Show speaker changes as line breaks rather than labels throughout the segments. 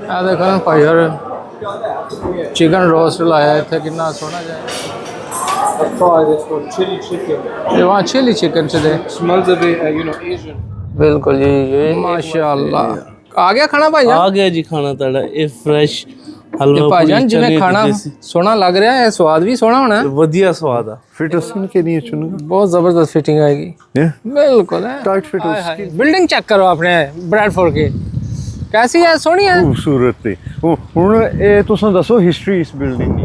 ਆ ਦੇਖੋ ਨਾ ਭਾਈ ਯਾਰ चिकन रोस्ट लाया इतने कितना सोना जाए ये वहाँ चिली चिकन से दे बिल्कुल जी ये माशाल्लाह आ गया खाना भाई
आ गया जी खाना ताड़ा ये फ्रेश हलवा
भाईजान जिन्हें खाना सोना लग रहा है स्वाद भी सोना होना है
वधिया स्वाद आ
फिट स्किन के लिए चुनूंगा
बहुत जबरदस्त फिटिंग आएगी बिल्कुल है
tight fit skin
building check करो अपने ब्रैडफोर्ड की कैसी है सोनी है
खूबसूरत थी हुन ए तुसां दसो हिस्ट्री इस बिल्डिंग की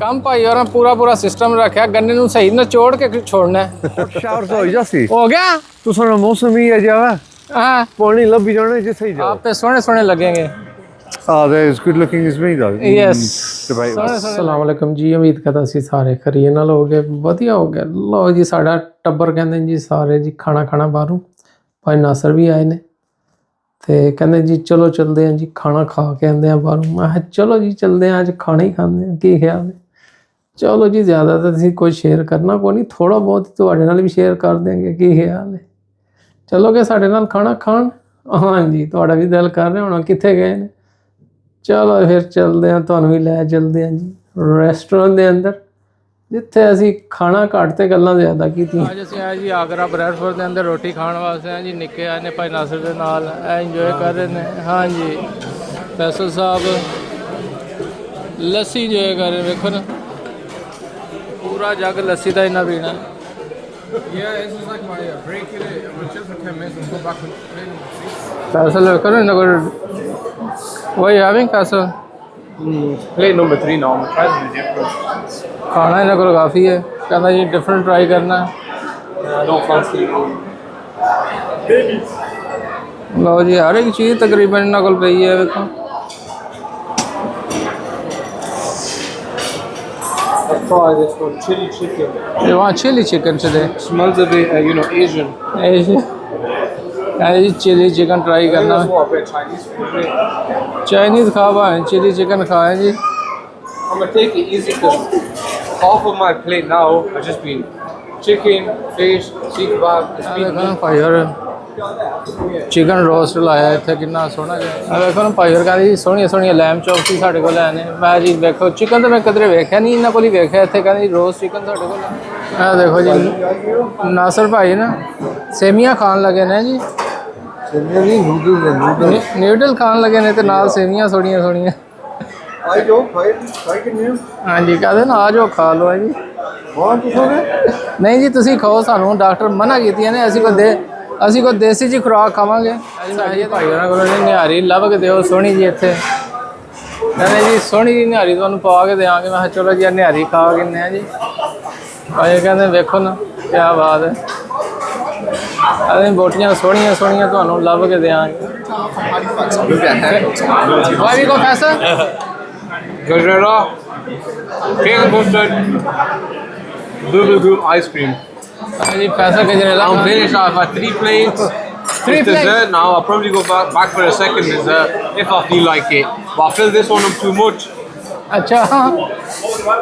कम भाई और पूरा पूरा सिस्टम रखा गन्ने नु सही निचोड़ के छोड़ना है
शावर तो हो जासी
हो गया
तुसां दा मौसम ही है जावा
हां
पानी लभी जाने जे सही जाओ
आप पे सोने सोने लगेंगे
that is good looking is me though
yes अस्सलाम वालेकुम जी उम्मीद करदा सी सारे खरीए नाल हो गए वधिया हो गया लो जी साडा टब्बर कहंदे जी सारे जी खाना खाना बाहरों भाई नासर भी आए ने ਤੇ ਕਹਿੰਦੇ ਜੀ ਚਲੋ ਚਲਦੇ ਆਂ ਜੀ ਖਾਣਾ ਖਾ ਕੇ ਆਂਦੇ ਆਂ ਬਾਹਰੋਂ ਮੈਂ ਕਿਹਾ ਚਲੋ ਜੀ ਚਲਦੇ ਆਂ ਅੱਜ ਖਾਣਾ ਹੀ ਖਾਂਦੇ ਆਂ ਕੀ ਖਿਆਲ ਹੈ ਚਲੋ ਜੀ ਜ਼ਿਆਦਾ ਤਾਂ ਅਸੀਂ ਕੋਈ ਸ਼ੇਅਰ ਕਰਨਾ ਕੋਈ ਨਹੀਂ ਥੋੜਾ ਬਹੁਤ ਤੁਹਾਡੇ ਨਾਲ ਵੀ ਸ਼ੇਅਰ ਕਰ ਦਿਆਂਗੇ ਕੀ ਖਿਆਲ ਹੈ ਚਲੋਗੇ ਸਾਡੇ ਨਾਲ ਖਾਣਾ ਖਾਣ ਹਾਂਜੀ ਤੁਹਾਡਾ ਵੀ ਦਿਲ ਕਰ ਰਿਹਾ ਹੋਣਾ ਕਿੱਥੇ ਗਏ ਨੇ ਚਲੋ ਫਿਰ ਚਲਦੇ ਆਂ ਤੁਹਾਨੂੰ ਵੀ ਲੈ ਚਲਦੇ ਆਂ ਜੀ ਰੈਸਟੋਰੈਂਟ ਦੇ ਅੰਦਰ जिथे असी खाना घट तो गल्लां ज़्यादा कीतियां अज असीं आए जी आगरा ब्रैडफोर्ड के अंदर रोटी खाने वास्ते हैं जी निक्के आए ने भाई नासिर दे नाल इंजॉय कर रहे हैं हाँ जी फैसल साहब लस्सी इंजॉय कर रहे देखो ना पूरा जग लस्सी का इन्ना पीना फैसल देखो ना इन्ना वही having Faisal
Plate number 3 now. I'm trying to different.
खाना इन्होंने को काफ़ी है कहना जी डिफरेंट ट्राई करना है
No fancy.
लो जी हर एक चीज़ तकरीबन इन्होंने को पई है देखो
Let's try this one. Chili chicken.
ये वहाँ चिली चिकन से दे
Smells a bit, Asian.
जी chilli chicken try
I think
करना
that's what a bit Chinese food.
Chinese खावा है चिली चिकन खाए जी
I'm gonna take it easy because half of my plate now has just been chicken, fish, seek kebab. It's been
देखो ना भाई और chicken roast लाया इतने कितना सोना जाए देखो ना भाई और कहते जी सोहनिया सोहनिया लैम चौप सी साढ़े को लैने मैं जी देखो चिकन तो मैं कदरे वेख्या नहीं इन्होंने को वेख्या इतने कहते जी रोस्ट चिकन साढ़े को देखो जी नासर भाई ना सेमियां खान लगे ने जी न्यूडल खान लगे ने तो नाल सेमियां सोहनिया सोहनिया हाँ जी कहते ना आ जाओ खा लो जी नहीं जी तुसी खाओ सानू डॉक्टर मना कीतियां ने ਅਸੀਂ ਕੋਈ ਦੇਸੀ ਜੀ ਖੁਰਾਕ ਖਾਵਾਂਗੇ ਭਾਈ ਉਹਨਾਂ ਕੋਲ ਨਿਹਾਰੀ ਲੱਭ ਕੇ ਦਿਓ ਸੋਹਣੀ ਜੀ ਇੱਥੇ ਕਹਿੰਦੇ ਜੀ ਸੋਹਣੀ ਜੀ ਨਿਹਾਰੀ ਤੁਹਾਨੂੰ ਪਾ ਕੇ ਦੇਵਾਂਗੇ ਮੈਂ ਕਿਹਾ ਚਲੋ ਜੀ ਨਿਹਾਰੀ ਖਾ ਕਿੰਨੇ ਆ ਜੀ ਭਾਈ ਕਹਿੰਦੇ ਵੇਖੋ ਨਾ ਕੀ ਬਾਤ ਹੈ ਅਸੀਂ ਬੋਟੀਆਂ ਸੋਹਣੀਆਂ ਸੋਹਣੀਆਂ ਤੁਹਾਨੂੰ ਲੱਭ ਕੇ ਦੇਵਾਂਗੇ ਭਾਈ ਕੋ ਪੈਸਾ
gajera, peanut butter, boo ice cream.
जी पैसा gajrela
I'm finished. I've had 3 plates.
Three
It's dessert now. I'll probably go back for a second dessert if I feel like it. But I fill this one up too much.
अच्छा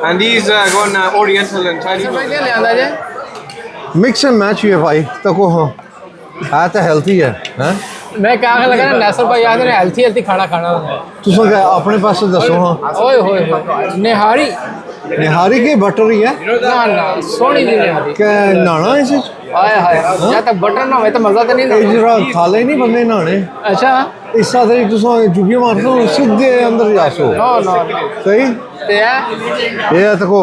And these gone Oriental and Chinese.
भाई क्या ले आंदा जे
mix and match हुए भाई तको हाँ है तो हेल्थी है हैं
मैं क्या लगा ना नासर भाई याद है हेल्थी खाना खाना
तुसां क्या अपने पास दसो हाँ
ओए होए निहारी
निहारी के बटर ही है
ना ना सोनी जी निहारी
क्या नाना इसे
आया हाय जब तक बटर ना हो तो मजा तो नहीं ना
जरा खाले नहीं बनने नाने
अच्छा
इस तरह तुसां जुगी मारसो सीधे अंदर जासो
नो नो
सही
ते
ये तको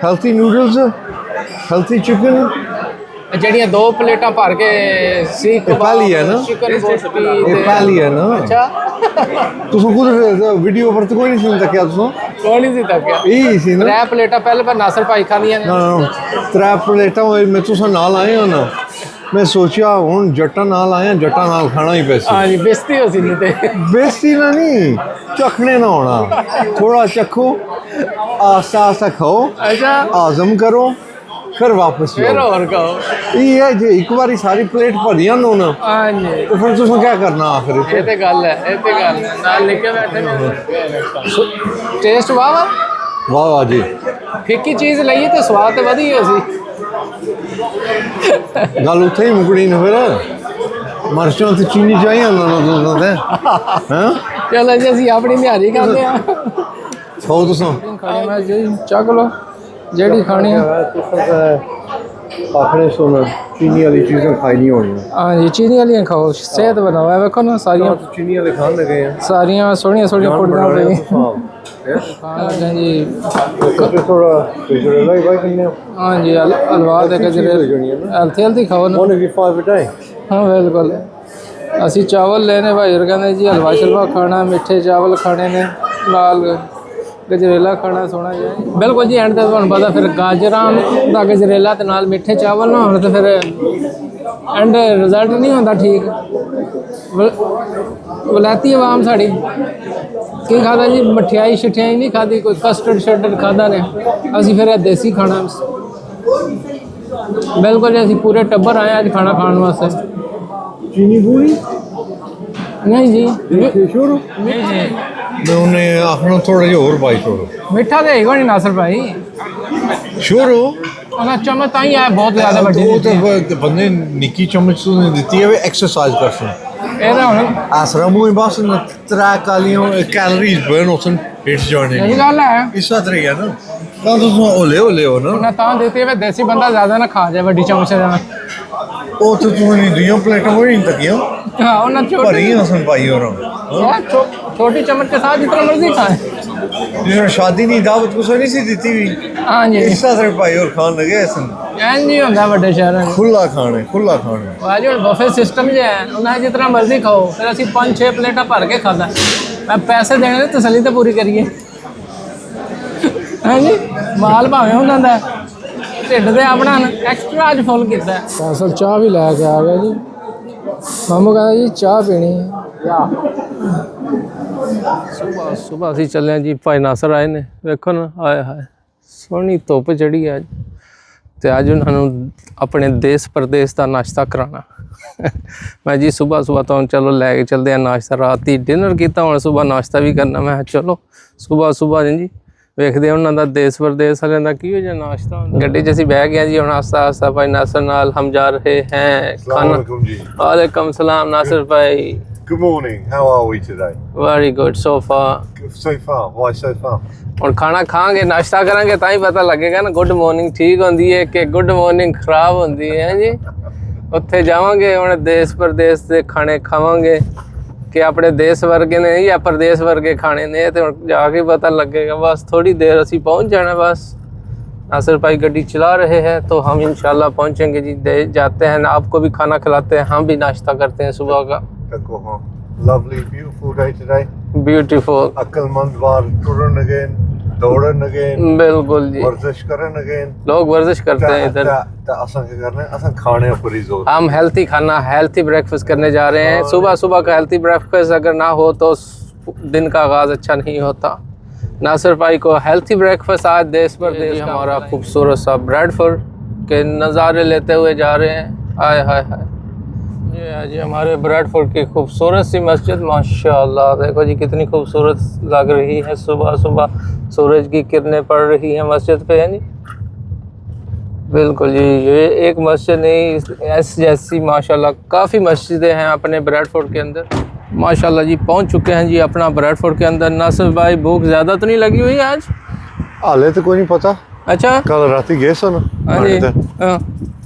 हेल्थी नूडल्स हेल्थी चिकन
जड़ियां 2 प्लेटां भर के सीख
पहली है ना
चिकन बोटी
ये पहली है ना
अच्छा
तुसां खुद वीडियो पर तो कोई नहीं सुनता क्या तुसां
कौन सी तक
यही सी ना
3 प्लेटां पहले पर नासर भाई खानियां
ना ना 3 प्लेटां मैं तुसां नाल आए हो ना मैं सोचा हुन जट्टा नाल आया जट्टा नाल खाना ही पैसे
हां जी बेइज्जती हो सी नहीं ते
बेइज्जती ना नहीं चखने ना होना थोड़ा चखो आस्ता आस्ता खाओ
अच्छा
आजम करो फिर वापस
फिर
जाओ
और कहो
ये है जे एक बारी सारी प्लेट भरियां नो ना
हां जी
तो फिर तुसां क्या करना आखिर
ये ते गल है नाल लेके बैठे टेस्ट वाह
वाह वाह जी
फिक्की चीज लईए तो स्वाद तो वधी हो सी
गल उत्थे ही मुकनी ना फिर ਮਰਚਾਂ ਤੇ ਚੀਨੀ ਚਾਹੀਏ ਉਹਨਾਂ ਨੂੰ ਤਾਂ ਹਾਂ
ਚਲੋ ਜੀ ਅਸੀਂ ਆਪਣੀ ਨਿਹਾਰੀ ਕਰਦੇ ਆ
ਖਾਓ ਤੁਸੀਂ
ਖਾਣੇ ਮੈਂ ਜੀ ਚੱਕ ਲਓ ਜਿਹੜੀ ਖਾਣੀ ਆ
ਆਖਰੇ ਸੁਣ ਚੀਨੀ ਵਾਲੀ ਚੀਜ਼ਾਂ ਖਾਈ ਨਹੀਂ ਹੋਣੀਆਂ
ਹਾਂਜੀ ਚੀਨੀ ਵਾਲੀਆਂ ਖਾਓ ਸਿਹਤ ਬਣਾਓ ਇਹ ਵੇਖੋ ਨਾ ਸਾਰੀਆਂ
ਚੀਨੀ ਵਾਲੇ ਖਾਣ ਲੱਗੇ ਆ
ਸਾਰੀਆਂ ਸੋਹਣੀਆਂ ਸੋਹਣੀਆਂ ਕੁੜੀਆਂ ਪਈਆਂ ਖਾਣ ਲੱਗੇ ਜੀ
ਥੋੜਾ ਗਜਰੇਲਾ ਹੀ ਬਾਈ ਕਿੰਨੇ
ਹਾਂਜੀ ਹਲਵਾ ਦੇ ਗਜਰੇ ਹਲਦੀ ਖਾਓ ਨਾ
ਉਹਨੇ ਵੀ 5 ਬਟਾਏ
हाँ बिल्कुल ਅਸੀਂ ਚਾਵਲ ਲੈਣੇ ਭਾਈ ਹੋਰ ਕਹਿੰਦੇ ਜੀ ਹਲਵਾ ਸ਼ਲਵਾ ਖਾਣਾ ਮਿੱਠੇ ਚਾਵਲ ਖਾਣੇ ਨੇ ਨਾਲ ਗਜਰੇਲਾ ਖਾਣਾ ਸੋਹਣਾ ਜਿਹਾ ਬਿਲਕੁਲ ਜੀ ਐਂਡ ਤੇ ਤੁਹਾਨੂੰ ਪਤਾ ਫਿਰ ਗਾਜਰਾਂ ਦਾ ਗਜਰੇਲਾ ਤੇ ਨਾਲ ਮਿੱਠੇ ਚਾਵਲ ਨਾ ਹੋਣ ਤੇ ਫਿਰ ਐਂਡ ਰਿਜ਼ਲਟ ਨਹੀਂ ਹੁੰਦਾ ਠੀਕ ਵਲਾਤੀ ਆਵਾਮ ਸਾਡੀ ਕੀ ਖਾਦਾ ਜੀ ਮਠਿਆਈ ਸ਼ਠਿਆਈ ਨਹੀਂ ਖਾਦੀ ਕੋਈ ਕਸਟਰਡ ਸ਼ਟਰਡ ਖਾਦਾ ਨੇ ਅਸੀਂ ਫਿਰ ਇਹ ਦੇਸੀ ਖਾਣਾ ਬਿਲਕੁਲ ਜੀ ਅਸੀਂ ਪੂਰੇ ਟੱਬਰ ਆਏ ਅੱਜ ਖਾਣਾ ਖਾਣ ਵਾਸਤੇ
ਚੀਨੀ ਪੂਰੀ
ਨਹੀਂ ਜੀ
ਸ਼ੁਰੂ
ਨਹੀਂ ਜੀ
ਮੈਂ ਉਹਨੇ ਆਖਣਾ ਥੋੜਾ ਜਿਹਾ ਹੋਰ ਪਾਈ ਥੋੜਾ
ਮਿੱਠਾ ਤੇ ਹੈਗਾ ਨਹੀਂ ਨਾਸਰ ਭਾਈ
ਸ਼ੁਰੂ
ਉਹਨਾਂ ਚਮਚ ਤਾਂ ਹੀ ਆਇਆ ਬਹੁਤ ਜ਼ਿਆਦਾ ਵੱਡੀ
ਉਹ ਤਾਂ ਬੰਦੇ ਨਿੱਕੀ ਚਮਚ ਤੋਂ ਦਿੱਤੀ ਹੈ ਐਕਸਰਸਾਈਜ਼ ਕਰਸਨ
ਇਹਦਾ ਹੁਣ
ਆਸਰਾ ਮੂੰਹ ਬਸ ਤਰਾ ਕਾਲੀਆਂ ਕੈਲਰੀਜ਼ ਬਰਨ ਹੋਸਨ ਹਿੱਟ ਜਾਣੇ
ਇਹ ਗੱਲ ਹੈ
ਇਸ ਤਰ੍ਹਾਂ ਹੀ ਹੈ ਨਾ ਤਾਂ ਤੁਸੀਂ ਓਲੇ ਹੋ ਨਾ
ਉਹਨਾਂ ਤਾਂ ਦਿੱਤੀ ਹੈ ਦੇਸੀ ਬੰਦਾ ਜ਼ਿਆਦਾ ਨਾ ਖਾ ਜਾਏ ਵੱਡੀ ਚਮਚ ਦਾ
ਉਹ ਤਾਂ ਤੁਸੀਂ ਦੁਨੀਆਂ ਪਲੇਟਾਂ ਹੋਈ ਨਹੀਂ ਤੱਕੀਆਂ
ਹਾਂ ਉਹਨਾਂ ਛੋਟੀ
ਭਰੀ ਹਸਨ ਪਾਈ ਹੋਰ
छोटी चम्मच के साथ जितना मर्जी खाए
जिन्होंने शादी नहीं दावत कुछ नहीं सी दी हुई
हाँ जी
इस तरह पाई और खान लगे सन
ਐਨ ਨਹੀਂ ਹੁੰਦਾ ਵੱਡੇ ਸ਼ਹਿਰਾਂ 'ਚ
खुला खाने
ਅੱਜ ਹੁਣ ਬਫੇ ਸਿਸਟਮ ਜਿਹਾ ਹੈ ਉਹਨਾਂ ਜਿਤਨਾ ਮਰਜ਼ੀ ਖਾਓ ਫਿਰ ਅਸੀਂ 5-6 ਪਲੇਟਾਂ ਭਰ ਕੇ ਖਾਦਾ ਮੈਂ ਪੈਸੇ ਦੇਣੇ ਨੇ ਤਸੱਲੀ ਤਾਂ ਪੂਰੀ ਕਰੀਏ ਹਾਂਜੀ ਮਾਲ ਭਾਵੇਂ ਉਹਨਾਂ ਦਾ ਢਿੱਡ ਦੇ ਆਪਣਾ ਐਕਸਟਰਾ ਅੱਜ ਫੁੱਲ ਕੀਤਾ ਅਸਲ ਚਾਹ ਵੀ ਲੈ ਕੇ ਆ ਗਿਆ ਜੀ ਮਾਮੂ ਕਹਿੰਦਾ ਜੀ ਚਾਹ ਪੀਣੀ ਹੈ ਸੁਬਹ ਅਸੀਂ ਚੱਲੇ ਹਾਂ ਜੀ ਭਾਈ ਨਾਸਰ ਆਏ ਨੇ ਵੇਖੋ ਨਾ ਆਏ ਹਾਏ ਸੋਹਣੀ ਧੁੱਪ ਚੜੀ ਅੱਜ ਤੇ ਅੱਜ ਉਹਨਾਂ ਨੂੰ ਆਪਣੇ ਦੇਸ਼ ਪ੍ਰਦੇਸ਼ ਦਾ ਨਾਸ਼ਤਾ ਕਰਾਉਣਾ ਮੈਂ ਜੀ ਸੁਬਹ ਤੋਂ ਚਲੋ ਲੈ ਕੇ ਚੱਲਦੇ ਆ ਨਾਸ਼ਤਾ ਰਾਤੀ ਡਿਨਰ ਕੀਤਾ ਹੁਣ ਸੁਬਹ ਨਾਸ਼ਤਾ ਵੀ ਕਰਨਾ ਮੈਂ ਚਲੋ ਸੁਬਹ ਜੀ ਵੇਖਦੇ ਉਹਨਾਂ ਦਾ ਦੇਸ਼ ਪ੍ਰਦੇਸ਼ ਵਾਲਿਆਂ ਦਾ ਕੀ ਹੋ ਜਾ ਨਾਸ਼ਤਾ ਹੁੰਦਾ ਗੱਡੀ 'ਚ ਅਸੀਂ ਬਹਿ ਗਏ ਜੀ ਹੁਣ ਆਸਤਾ ਭਾਈ ਨਾਸਰ ਨਾਲ ਹਮ ਜਾ ਰਹੇ ਹੈ ਖਾਣਾ ਵਾਲੇਕਮ ਸਲਾਮ ਨਾਸਰ ਭਾਈ
Good morning. How are we today?
Very good so far.
So far. Why so far?
ਹੁਣ ਖਾਣਾ ਖਾਵਾਂਗੇ ਨਾਸ਼ਤਾ ਕਰਾਂਗੇ ਤਾਂ ਹੀ ਪਤਾ ਲੱਗੇਗਾ ਨਾ ਗੁੱਡ ਮਾਰਨਿੰਗ ਠੀਕ ਹੁੰਦੀ ਹੈ ਕਿ ਗੁੱਡ ਮਾਰਨਿੰਗ ਖਰਾਬ ਹੁੰਦੀ ਹੈ ਜੀ ਉੱਥੇ ਜਾਵਾਂਗੇ ਹੁਣ ਦੇਸ਼ ਪ੍ਰਦੇਸ਼ ਦੇ ਖਾਣੇ ਖਾਵਾਂਗੇ ਕਿ ਆਪਣੇ ਦੇਸ਼ ਵਰਗੇ ਨੇ ਜਾਂ ਪ੍ਰਦੇਸ਼ ਵਰਗੇ ਖਾਣੇ ਨੇ ਤੇ ਹੁਣ ਜਾ ਕੇ ਪਤਾ लगेगा बस थोड़ी देर ਅਸੀਂ पहुंच जाना बस नासिर भाई गाड़ी चला रहे हैं तो हम इंशाल्लाह पहुंचेंगे जी जाते हैं आपको भी खाना खिलाते हैं हम भी नाश्ता करते हैं सुबह का
Lovely, beautiful day today.
Beautiful.
अक्लमंद बार टूरन again, दौड़न again.
बिल्कुल जी.
वर्जिश करन again.
लोग वर्जिश करते हैं इधर.
असन क्या करना है? असन खाने पर ही जोर.
हम हेल्थी खाना, हेल्थी ब्रेकफास्ट करने जा रहे हैं. सुबह का हेल्थी ब्रेकफास्ट अगर ना हो तो दिन का आगाज अच्छा नहीं होता. नासिर भाई को हेल्थी ब्रेकफास्ट आज देश परदेश हमारा खूबसूरत सा ब्रेडफोर्ड के नज़ारे लेते हुए जा रहे हैं. हाय हाय हाय जी हमारे ब्रेडफोर्ड की खूबसूरत सी मस्जिद माशाल्लाह देखो जी कितनी खूबसूरत लग रही है. सुबह सूरज की किरणें पड़ रही हैं मस्जिद पे है नी. बिल्कुल जी ये एक मस्जिद नहीं ऐसी जैसी माशाल्लाह काफ़ी मस्जिदें हैं अपने ब्रेडफोर्ड के अंदर. माशाल्लाह जी पहुंच चुके हैं जी अपना ब्रेडफोर्ड के अंदर. नासिर भाई भूख ज़्यादा तो नहीं लगी हुई आज?
हाले तो कोई नहीं पता.
अच्छा
कल राती गए सन.
हाँ जी हाँ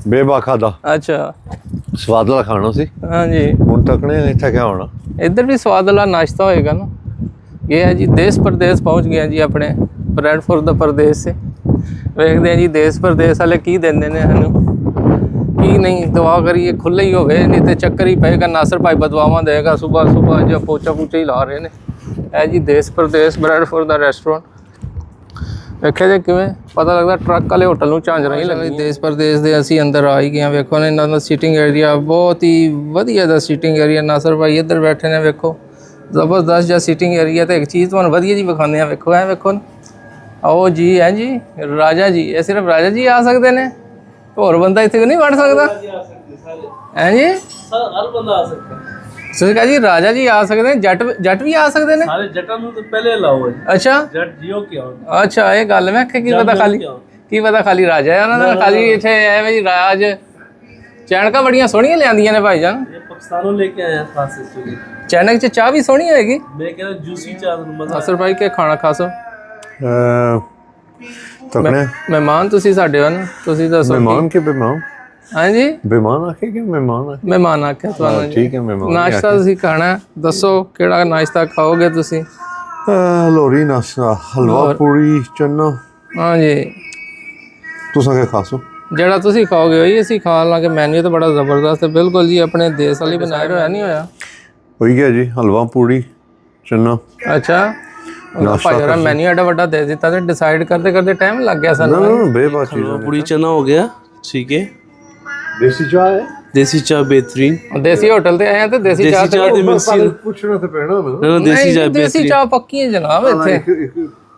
बेबा खादा.
अच्छा
स्वाद वाला खाना सी.
हाँ जी
ਹੁਣ ਤੱਕ ਨੇ ਇੱਥੇ क्या होना.
इधर भी स्वाद वाला नाश्ता होएगा ना. ये है जी देश प्रदेश पहुंच गया जी अपने ब्रेडफोर्ड दा प्रदेश से. ਵੇਖਦੇ ਹਾਂ ਜੀ ਦੇਸ਼ ਪ੍ਰਦੇਸ਼ ਵਾਲੇ ਕੀ ਦਿੰਦੇ ਨੇ ਸਾਨੂੰ ਕੀ ਨਹੀਂ. ਦੁਆ ਕਰੀਏ ਖੁੱਲ੍ਹੇ ਹੀ ਹੋਵੇ ਨਹੀਂ ਤੇ ਚੱਕਰ ਹੀ ਪਏਗਾ. ਨਾਸਰ ਭਾਈ ਬਦਵਾਵਾਂ ਦੇਗਾ ਸੁਬਹ ਜਾਂ ਪੋਚਾ ਹੀ ਲਾ ਰਹੇ ਨੇ. ਇਹ ਜੀ ਦੇਸ਼ ਪ੍ਰਦੇਸ਼ ਬ੍ਰੈਡਫੋਰਡ ਦਾ ਰੈਸਟੋਰੈਂਟ ਵੇਖਿਆ ਜੇ ਕਿਵੇਂ ਪਤਾ ਲੱਗਦਾ ਟਰੱਕ ਵਾਲੇ ਹੋਟਲ ਨੂੰ ਝਾਂਜਰਾਂ ਹੀ ਲੱਗੀ. ਦੇਸ਼ ਪ੍ਰਦੇਸ਼ ਦੇ ਅਸੀਂ ਅੰਦਰ ਆ ਹੀ ਗਏ ਹਾਂ. ਵੇਖੋ ਨਾ ਇਹਨਾਂ ਦਾ ਸੀਟਿੰਗ ਏਰੀਆ ਬਹੁਤ ਹੀ ਵਧੀਆ ਦਾ ਸੀਟਿੰਗ ਏਰੀਆ. ਨਾਸਰ ਭਾਈ ਇੱਧਰ ਬੈਠੇ ਨੇ ਵੇਖੋ ਜ਼ਬਰਦਸਤ ਜਿਹਾ ਸੀਟਿੰਗ ਏਰੀਆ. ਤੇ ਇੱਕ ਚੀਜ਼ ਤੁਹਾਨੂੰ ਵਧੀਆ ਜੀ ਵਿਖਾਉਂਦੇ ਹਾਂ ਵੇਖੋ ਐ ਵੇਖੋ ਆਓ ਜੀ ਹੈ ਜੀ ਰਾਜਾ ਜੀ. ਇਹ ਸਿਰਫ ਰਾਜਾ ਜੀ ਆ ਸਕਦੇ ਨੇ ਹੋਰ ਬੰਦਾ ਇੱਥੇ ਨਹੀਂ ਵੜ ਸਕਦਾ ਹੈ ਜੀ.
ਹਰ ਬੰਦਾ ਆ ਸਕਦਾ.
ਤੁਸੀਂ ਕਹਾਂ ਜੀ ਰਾਜਾ ਜੀ ਆ ਸਕਦੇ ਨੇ ਜੱਟ ਵੀ ਆ ਸਕਦੇ ਨੇ.
ਸਾਰੇ ਜੱਟਾਂ ਨੂੰ ਤਾਂ ਪਹਿਲੇ ਲਾਓ ਜੀ.
ਅੱਛਾ
ਜੱਟ ਜਿਓ ਕਿਉਂ.
ਅੱਛਾ ਇਹ ਗੱਲ ਮੈਂ ਕੀ ਪਤਾ ਖਾਲੀ ਰਾਜਾ ਹੈ ਉਹਨਾਂ ਦਾ ਖਾਲੀ ਇੱਥੇ ਐਵੇਂ ਜੀ ਰਾਜ ਚੈਨਕਾਂ ਬੜੀਆਂ ਸੋਹਣੀਆਂ ਲਿਆਂਦੀਆਂ ਨੇ ਭਾਈਜਾਨ।
ये पाकिस्तानों लेके आए हैं खास इसके लिए।
ਚੈਨਕ 'ਚ ਚਾਹ ਵੀ ਸੋਹਣੀ ਹੋਏਗੀ।
मैं कह रहा जूसी चाय मजा
ਨਾਸਰ ਭਾਈ ਕੇ ਖਾਣਾ ਖਾਸੋ।
तकने
ਮਹਿਮਾਨ ਤੁਸੀਂ ਸਾਡੇ ਹੋ ਨਾ, ਤੁਸੀਂ ਦੱਸੋ।
मेहमान के मेहमान
ਹਾਂਜੀ
मेहमान आखे कि मेहमान आखे
ਮਹਿਮਾਨ ਆਖਿਆ ਤੁਹਾਨੂੰ ਜੀ।
ठीक है मेहमान
ਨਾਸ਼ਤਾ ਤੁਸੀਂ ਖਾਣਾ ਹੈ। ਦੱਸੋ ਕਿਹੜਾ ਨਾਸ਼ਤਾ ਖਾਓਗੇ ਤੁਸੀਂ।
लोरी नाश्ता हलवा पूरी चना
ਹਾਂਜੀ
तुसा के खासो
ਜਿਹੜਾ ਤੁਸੀਂ ਖਾਓਗੇ ਉਹੀ ਅਸੀਂ ਖਾ ਲਾਂਗੇ। ਮੈਨੂ ਤਾਂ ਬੜਾ ਜ਼ਬਰਦਸਤ ਹੈ ਬਿਲਕੁਲ ਜੀ, ਆਪਣੇ ਦੇਸ਼ ਵਾਲੀ ਬਣਾਇਆ ਹੋਇਆ ਨਹੀਂ ਹੋਇਆ।
वही है जी हलवा पूरी चना
ਅੱਛਾ ਭਾਈ ਜਰਾ ਮੈਨੂ ਐਡਾ ਵੱਡਾ ਦੇ ਦਿੱਤਾ ਤੇ ਡਿਸਾਈਡ ਕਰਦੇ ਕਰਦੇ ਟਾਈਮ ਲੱਗ ਗਿਆ ਸਾਨੂੰ।
बेबाक चीज
पूरी चना हो गया ठीक है।
देसी चाय है
देसी चाय बेहतरीन।
ਦੇਸੀ ਹੋਟਲ ਤੇ ਆਏ ਆ ਤੇ ਦੇਸੀ ਚਾਹ
देसी चाय तो मिक्सी
पूछना तो पैना मैं
ना देसी चाय
ਦੇਸੀ ਚਾਹ ਪੱਕੀ ਹੈ ਜਨਾਬ ਇੱਥੇ।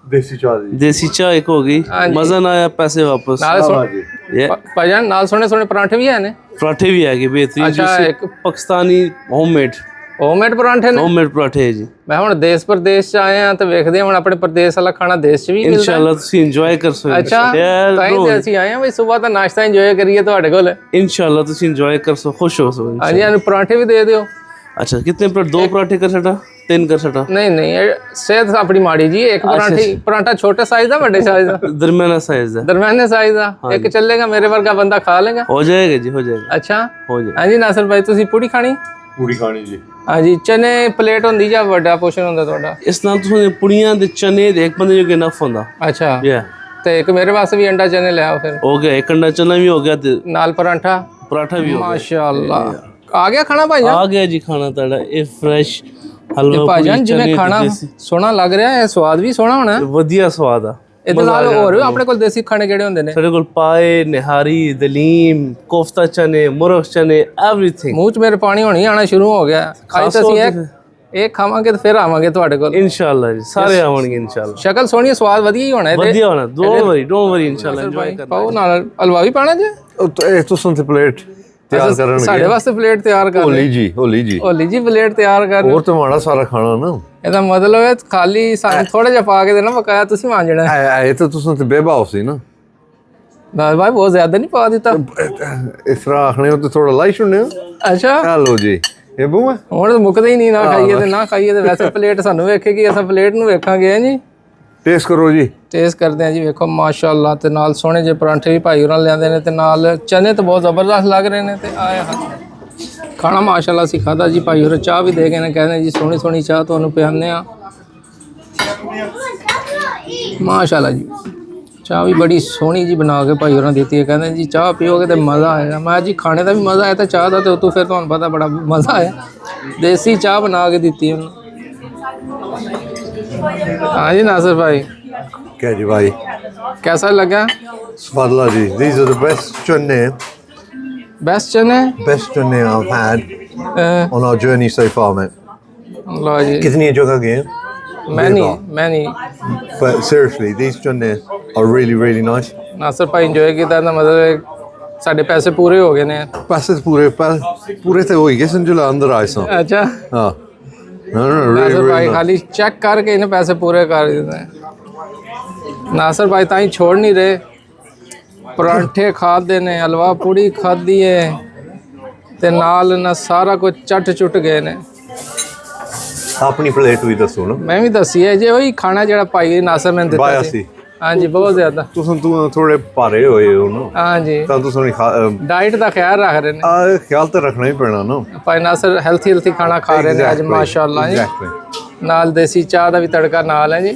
देसी चाय दी
देसी चाय एक हो गई। मजा ना आया पैसे वापस।
ਨਾਲ
जी
ये
ਭਾਈਜਾਨ ਨਾਲ ਸੋਹਣੇ ਸੋਹਣੇ ਪਰਾਂਠੇ ਵੀ ਹੈ ਨੇ।
पराठे भी आएंगे बेहतरीन।
अच्छा,
जैसे
एक-
पाकिस्तानी होममेड
ਹੋਮਮੇਡ ਪਰਾਂਠੇ ਨੇ।
होममेड पराठे है जी।
ਮੈਂ ਹੁਣ ਦੇਸ਼ ਪ੍ਰਦੇਸ਼ ਚ ਆਏ ਆ ਤੇ ਵੇਖਦੇ ਹਾਂ ਹੁਣ ਆਪਣੇ ਪ੍ਰਦੇਸ਼ ਵਾਲਾ ਖਾਣਾ ਦੇਸ਼ ਚ ਵੀ ਮਿਲਦਾ।
इंशाल्लाह तुसी एंजॉय कर सकते
ਅੱਛਾ ਤਾਂ ਹੀ ਤੇ ਅਸੀਂ ਆਏ ਆ ਵੀ ਸਵੇਰ ਦਾ ਨਾਸ਼ਤਾ ਇੰਜੋਏ ਕਰੀਏ ਤੁਹਾਡੇ ਕੋਲ।
इंशाल्लाह तुसी एंजॉय कर सो खुश हो सो।
ਹਾਂਜੀ ਸਾਨੂੰ ਪਰਾਂਠੇ ਵੀ ਦੇ ਦਿਓ।
अच्छा कितने पर 2 पराठे कर सटा 3 कर सटा
ਨਹੀਂ ਨਹੀਂ ਇਹ ਸਿਹਤ ਆਪਣੀ ਮਾੜੀ ਜੀ। ਇੱਕ ਪਰਾਂਠਾ ਛੋਟੇ ਸਾਈਜ਼ ਦਾ ਵੱਡੇ ਸਾਈਜ਼ ਦਾ
दरमियाना साइज है।
ਦਰਮਿਆਨੇ ਸਾਈਜ਼ ਦਾ ਇੱਕ ਚੱਲੇਗਾ। ਮੇਰੇ ਵਰਗਾ ਬੰਦਾ ਖਾ ਲੇਗਾ।
हो जाएगा जी हो जाएगा
ਅੱਛਾ
हो जाएगा।
ਹਾਂਜੀ ਨਾਸਰ ਭਾਈ ਤੁਸੀਂ ਪੂੜੀ ਖਾਣੀ।
पूरी खानी जी
ਹਾਂਜੀ ਚਨੇ ਪਲੇਟ ਹੁੰਦੀ ਜਾਂ ਵੱਡਾ ਪੋਰਸ਼ਨ ਹੁੰਦਾ ਤੁਹਾਡਾ।
इस नाल तुसी पुड़ियां दे चने दे एक बंदे जो के नफ होंदा।
ਅੱਛਾ
या
ਤੇ ਇੱਕ ਮੇਰੇ ਵਾਸਤੇ ਵੀ ਅੰਡਾ ਚਨੇ ਲਿਆਓ ਫਿਰ
हो गया एक अंडा चना भी हो गया ते
ਨਾਲ ਪਰਾਂਠਾ।
पराठा भी हो गया।
ਮਾਸ਼ਾਅੱਲਾ ਆ ਗਿਆ ਖਾਣਾ ਭਾਈਜਾਨ।
आ गया जी खाना ताड़ा ये फ्रेश हलवा
ਭਾਈਜਾਨ
पूरी
ਜਿਵੇਂ
चने
ਖਾਣਾ
देसी
ਸੋਹਣਾ ਲੱਗ ਰਿਹਾ ਹੈ ਸਵਾਦ ਵੀ ਸੋਹਣਾ ਹੋਣਾ।
ਵਧੀਆ ਸਵਾਦ ਆ।
ਇਹਦੇ ਨਾਲ ਹੋਰ ਆਪਣੇ ਕੋਲ ਦੇਸੀ ਖਾਣੇ ਕਿਹੜੇ ਹੁੰਦੇ ਨੇ।
ਸਾਡੇ ਕੋਲ ਪਾਏ ਨਿਹਾਰੀ ਦਲੀਮ ਕੋਫਤਾ ਚਨੇ ਮੁਰਗ ਚਨੇ ਐਵਰੀਥਿੰਗ।
ਮੂੰਹ 'ਚ ਮੇਰੇ ਪਾਣੀ ਹੋਣੀ ਆਣਾ ਸ਼ੁਰੂ ਹੋ ਗਿਆ। ਅੱਜ ਤਾਂ ਅਸੀਂ ਇਹ ਖਾਵਾਂਗੇ ਤੇ ਫਿਰ ਆਵਾਂਗੇ ਤੁਹਾਡੇ ਕੋਲ
ਇਨਸ਼ਾਅੱਲਾ ਜੀ ਸਾਰੇ ਆਵਣਗੇ ਇਨਸ਼ਾਅੱਲਾ।
ਸ਼ਕਲ ਸੋਹਣੀ ਸਵਾਦ ਵਧੀਆ ਹੀ ਹੋਣਾ ਇਹਦੇ।
ਵਧੀਆ ਹੋਣਾ ਡੋਂਟ ਵਰੀ ਇਨਸ਼ਾਅੱਲਾ enjoy ਕਰਨਾ।
ਪਾਓ ਨਾਲ ਹਲਵਾ ਵੀ ਪਾਣਾ ਜੇ।
ए तुसा ते प्लेट तैयार करन
ਸਾਡੇ ਵਾਸਤੇ ਪਲੇਟ ਤਿਆਰ ਕਰ
होली जी होली जी
ਹੋਲੀ ਜੀ ਪਲੇਟ ਤਿਆਰ ਕਰ।
और तो माड़ा सारा खाना ना
ਇਹਦਾ ਮਤਲਬ ਹੈ ਖਾਲੀ ਸਾਨੂੰ ਥੋੜਾ ਜਿਹਾ ਪਾ ਕੇ ਦੇਣਾ ਬਕਾਇਆ ਤੁਸੀਂ ਮਾਂਜਣਾ।
ए तो तुसा ते बेबा सी ना
ਨਾ ਭਾਈ ਬਹੁਤ ਜ਼ਿਆਦਾ ਨਹੀਂ ਪਾ ਦਿੱਤਾ।
इस तरह आखने हो तो थोड़ा लाई सुनने
ਅੱਛਾ
हेलो जी ये बू है
ਹੁਣ ਤਾਂ ਮੁੱਕਦਾ ਹੀ ਨਹੀਂ। ਨਾ ਖਾਈਏ ਤੇ ਨਾ ਖਾਈਏ ਤੇ ਵੈਸੇ ਪਲੇਟ ਸਾਨੂੰ ਵੇਖੇਗੀ ਅਸੀਂ ਪਲੇਟ ਨੂੰ ਵੇਖਾਂਗੇ ਹੈ ਜੀ।
टेस्ट करो जी
ਟੇਸਟ ਕਰਦੇ ਆ ਜੀ। ਵੇਖੋ ਮਾਸ਼ਾਅੱਲਾ ਤੇ ਨਾਲ ਸੋਹਣੇ ਜਿਹੇ ਪਰਾਂਠੇ ਵੀ ਭਾਈ ਹੋਰਾਂ ਲਿਆਂਦੇ ਨੇ ਤੇ ਨਾਲ ਚਨੇ ਤਾਂ ਬਹੁਤ ਜ਼ਬਰਦਸਤ ਲੱਗ ਰਹੇ ਨੇ ਤੇ ਆਏ ਖਾਣਾ ਮਾਸ਼ਾਅੱਲਾ ਅਸੀਂ ਖਾਧਾ ਜੀ। ਭਾਈ ਹੋਰਾਂ ਚਾਹ ਵੀ ਦੇ ਗਏ ਨੇ ਕਹਿੰਦੇ ਜੀ ਸੋਹਣੀ ਸੋਹਣੀ ਚਾਹ ਤੁਹਾਨੂੰ ਪਿਆਉਂਦੇ ਆ। ਮਾਸ਼ਾਅੱਲਾ ਜੀ ਚਾਹ ਵੀ ਬੜੀ ਸੋਹਣੀ ਜੀ ਬਣਾ ਕੇ ਭਾਈ ਹੋਰਾਂ ਦਿੱਤੀ ਹੈ। ਕਹਿੰਦੇ ਜੀ ਚਾਹ ਪੀਓਗੇ ਤੇ ਮਜ਼ਾ ਆਏਗਾ। ਮੈਂ ਜੀ ਖਾਣੇ ਦਾ ਵੀ ਮਜ਼ਾ ਆਇਆ ਤੇ ਚਾਹ ਦਾ ਤੇ ਉਤੋਂ ਫਿਰ ਤੁਹਾਨੂੰ ਪਤਾ ਬੜਾ ਮਜ਼ਾ ਆਇਆ। ਦੇਸੀ ਚਾਹ ਬਣਾ ਕੇ ਦਿੱਤੀ ਉਹਨੂੰ। हाँ जी नासिर भाई
क्या जी भाई
कैसा लगा।
Spadla जी these are the best chutney
best चने
I've had on our journey so far mate
लो जी।
कितनी जगह गए हैं?
मैं नहीं
but seriously these chutney are really nice
Nasir भाई इंजॉय किया था मतलब साढ़े पैसे पूरे हो गए ने।
पैसे पूरे तो हो ही गए सन जो अंदर आए सन
अच्छा
हाँ no really
नासिर भाई
nice
खाली चेक करके इन्हें पैसे पूरे कर देते हैं। नासिर भाई ताई छोड़ नहीं रहे। परांठे खादे ने हलवा पूड़ी खादी है ते नाल ना सारा कुछ चट चुट गए ने।
अपनी प्लेट भी दसो ना
मैं भी दसी है जी वही खाना जरा भाई नासिर ने दिता
बाया
सी।
सी
हाँ जी बहुत ज्यादा।
तू थोड़े भारे होए हो ना
हाँ जी
ਤਾਂ ਤੁਸੀਂ
डाइट का ख्याल रख रहे ने।
ਖਿਆਲ ਤਾਂ ਰੱਖਣਾ ਹੀ ਪੈਣਾ ਨਾ
ਭਾਈ ਨਾਸਰ ਹੈਲਥੀ ਖਾਣਾ ਖਾ ਰਹੇ ਨੇ ਅੱਜ ਮਾਸ਼ਾਅੱਲਾ ਜੀ। ਨਾਲ ਦੇਸੀ ਚਾਹ ਦਾ ਵੀ ਤੜਕਾ ਨਾਲ ਹੈ ਜੀ।